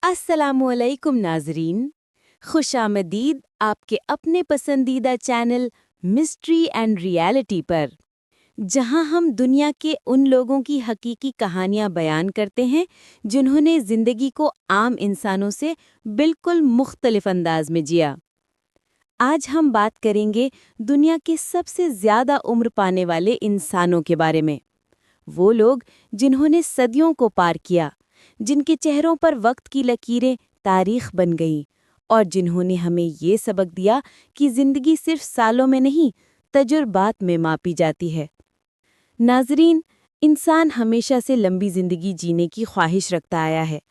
अस्सलामुअलैकुम नाजरीन, खुश आमदीद आपके अपने पसंदीदा चैनल मिस्ट्री एंड रियलिटी पर, जहां हम दुनिया के उन लोगों की हकीकी कहानियां बयान करते हैं जिन्होंने ज़िंदगी को आम इंसानों से बिल्कुल मुख्तलिफ अंदाज में जिया। आज हम बात करेंगे दुनिया के सबसे ज़्यादा उम्र पाने वाले इंसानों के बारे में। वो लोग जिन्होंने सदियों को पार किया, जिनके चेहरों पर वक्त की लकीरें तारीख बन गईं और जिन्होंने हमें ये सबक दिया कि ज़िंदगी सिर्फ सालों में नहीं, तजुर्बात में मापी जाती है। नाजरीन, इंसान हमेशा से लंबी ज़िंदगी जीने की ख्वाहिश रखता आया है।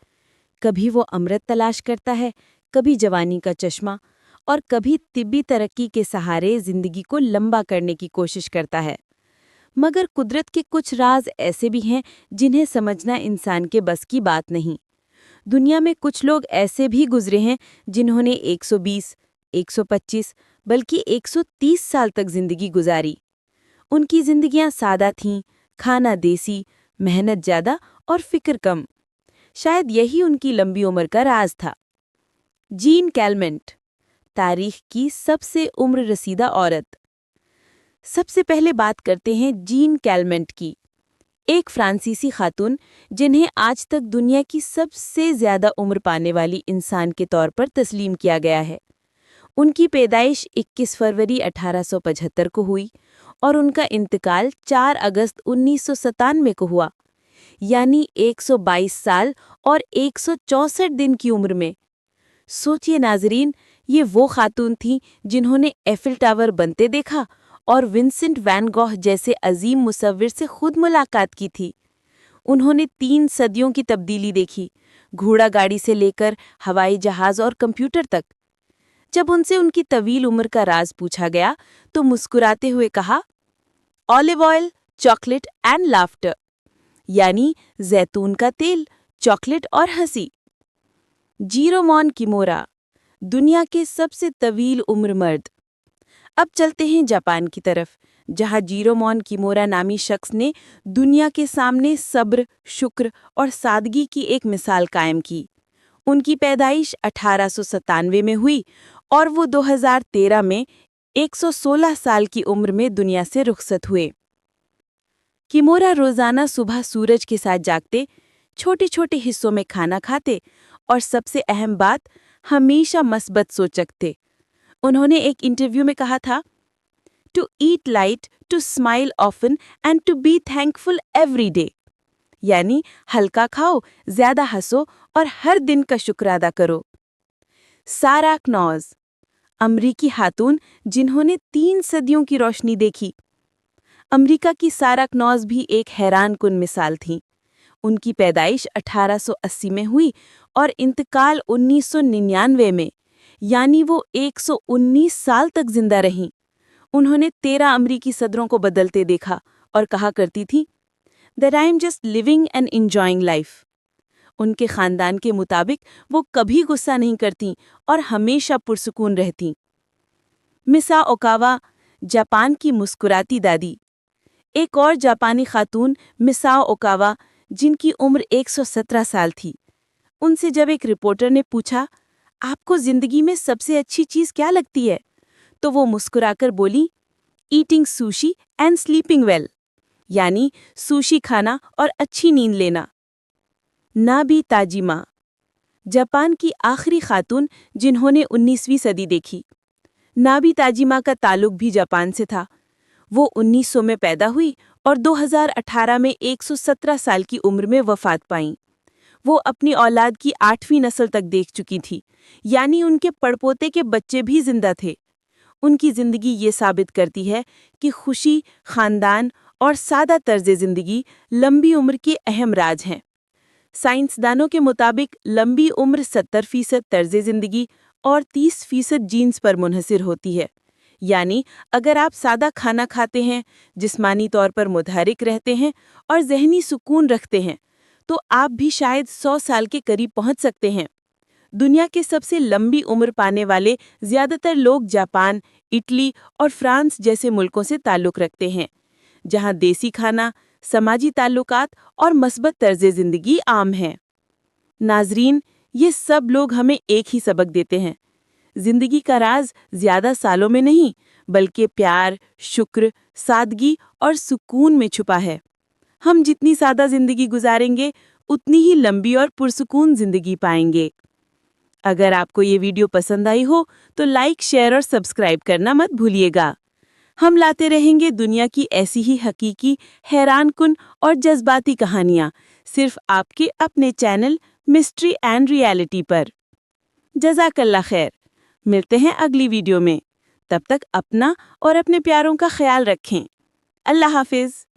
कभी वो अमृत तलाश करता है, कभी जवानी का चश्मा और कभी तिब्बी तरक्की के सहारे ज़िंदगी को लंबा करने की कोशिश करता है। मगर कुदरत के कुछ राज ऐसे भी हैं जिन्हें समझना इंसान के बस की बात नहीं। दुनिया में कुछ लोग ऐसे भी गुजरे हैं जिन्होंने 120, 125 बल्कि 130 साल तक जिंदगी गुजारी। उनकी जिंदगियां सादा थीं, खाना देसी, मेहनत ज़्यादा और फिक्र कम। शायद यही उनकी लंबी उम्र का राज था। जीन कैलमेंट, तारीख की सबसे उम्र रसीदा औरत। सबसे पहले बात करते हैं जीन कैलमेंट की, एक फ्रांसीसी खातून जिन्हें आज तक दुनिया की सबसे ज़्यादा उम्र पाने वाली इंसान के तौर पर तस्लीम किया गया है। उनकी पैदाइश 21 फरवरी 1875 को हुई और उनका इंतकाल 4 अगस्त 1997 को हुआ, यानी 122 साल और 164 दिन की उम्र में। सोचिए नाजरीन, ये वो खातून थीं जिन्होंने एफिल टावर बनते देखा और विंसेंट वैन गॉग जैसे अजीम मुसव्विर से खुद मुलाकात की थी। उन्होंने 3 सदियों की तब्दीली देखी, घोड़ा गाड़ी से लेकर हवाई जहाज और कंप्यूटर तक। जब उनसे उनकी तवील उम्र का राज पूछा गया तो मुस्कुराते हुए कहा, olive oil, chocolate and laughter, यानी जैतून का तेल, चॉकलेट और हंसी। जीरोमॉन किमोरा, दुनिया के सबसे तवील उम्र मर्द। अब चलते हैं जापान की तरफ, जहां जीरोमॉन किमोरा नामी शख्स ने दुनिया के सामने सब्र, शुक्र और सादगी की एक मिसाल कायम की। उनकी पैदाइश 1897 में हुई और वो 2013 में 116 साल की उम्र में दुनिया से रुखसत हुए। किमोरा रोजाना सुबह सूरज के साथ जागते, छोटे छोटे हिस्सों में खाना खाते और सबसे अहम बात, हमेशा मस्बत सोच रखते। उन्होंने एक इंटरव्यू में कहा था, to eat light, to smile often and to be thankful every day, यानी हल्का खाओ, ज्यादा हंसो और हर दिन का शुक्र अदा करो। सारा क्नॉज, अमरीकी खातून जिन्होंने 3 सदियों की रोशनी देखी। अमरीका की सारा क्नॉज भी एक हैरान कुन मिसाल थी। उनकी पैदाइश 1880 में हुई और इंतकाल 1999 में, यानी वो 119 साल तक जिंदा रहीं। उन्होंने 13 अमरीकी सदरों को बदलते देखा और कहा करती थी, that I am just living and enjoying life. उनके खानदान के मुताबिक वो कभी गुस्सा नहीं करती और हमेशा पुरसुकून रहती। मिसा ओकावा, जापान की मुस्कुराती दादी। एक और जापानी खातून मिसाओ ओकावा, जिनकी उम्र 117 साल थी। उनसे जब एक रिपोर्टर ने पूछा, आपको जिंदगी में सबसे अच्छी चीज क्या लगती है, तो वो मुस्कुराकर बोली, eating sushi and sleeping well, यानी सुशी खाना और अच्छी नींद लेना। नाबी ताजिमा, जापान की आखिरी खातून जिन्होंने 19वीं सदी देखी। नाबी ताजिमा का ताल्लुक भी जापान से था। वो 1900 में पैदा हुई और 2018 में 117 साल की उम्र में वफात पाईं। वो अपनी औलाद की 8वीं नस्ल तक देख चुकी थी, यानी उनके पड़पोते के बच्चे भी जिंदा थे। उनकी जिंदगी ये साबित करती है कि खुशी, खानदान और सादा तर्ज जिंदगी लंबी उम्र के अहम राज हैं। साइंसदानों के मुताबिक लंबी उम्र 70% तर्ज जिंदगी और 30% जीन्स पर मुनहसिर होती है। यानी अगर आप सादा खाना खाते हैं, जिस्मानी तौर पर मुतहरिक रहते हैं और जहनी सुकून रखते हैं, तो आप भी शायद 100 साल के करीब पहुंच सकते हैं। दुनिया के सबसे लंबी उम्र पाने वाले ज्यादातर लोग जापान, इटली और फ्रांस जैसे मुल्कों से ताल्लुक़ रखते हैं, जहां देसी खाना, समाजी ताल्लुकात और मस्बत तर्ज ज़िंदगी आम हैं। नाजरीन, یہ سب لوگ ہمیں ایک ہی سبق دیتے ہیں۔ زندگی کا راز زیادہ سالوں میں نہیں، بلکہ پیار، شکر، سادگی اور سکون میں چھپا ہے۔ ہم جتنی سادہ زندگی گزاریں گے، اتنی ہی لمبی اور پرسکون زندگی پائیں گے۔ اگر آپ کو یہ ویڈیو پسند آئی ہو تو لائک، شیئر اور سبسکرائب کرنا مت بھولیے گا۔ ہم لاتے رہیں گے دنیا کی ایسی ہی حقیقی، حیران کن اور جذباتی کہانیاں، صرف آپ کے اپنے چینل مسٹری اینڈ ریالٹی پر۔ جزاک اللہ خیر۔ ملتے ہیں اگلی ویڈیو میں۔ تب تک اپنا اور اپنے پیاروں کا خیال رکھیں۔ اللہ حافظ۔